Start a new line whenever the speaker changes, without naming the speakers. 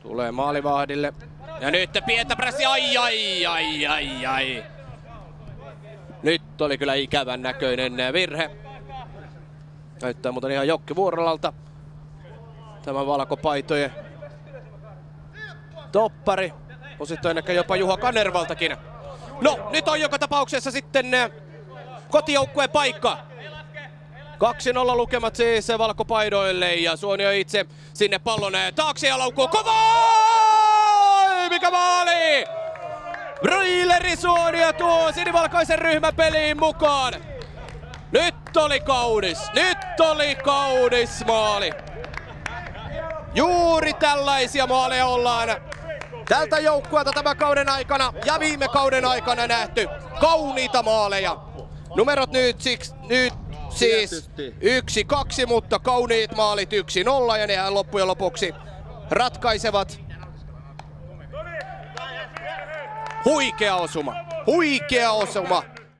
Tulee maalivahdille. Ja nyt pientä pressia. Ai. Nyt oli kyllä ikävän näköinen virhe. Näyttää muuten ihan Jokki Vuorolalta. Tämä valkopaitojen toppari. Osittain ehkä jopa Juha Kanervaltakin. No, nyt on joka tapauksessa sitten kotijoukkueen paikka. 2-0 lukemat siis valkopaidoille ja Suonio itse sinne pallon taakse ja laukuu kovaa! Mikä maali! Broileri Suonio tuo sinivalkoisen ryhmän peliin mukaan. Nyt oli kaunis maali. Juuri tällaisia maaleja ollaan tältä joukkueelta tämän kauden aikana ja viime kauden aikana nähty. Kauniita maaleja. Numerot nyt siis 1-2, mutta kauniit maalit 1-0 ja nehän loppujen lopuksi ratkaisevat. Huikea osuma.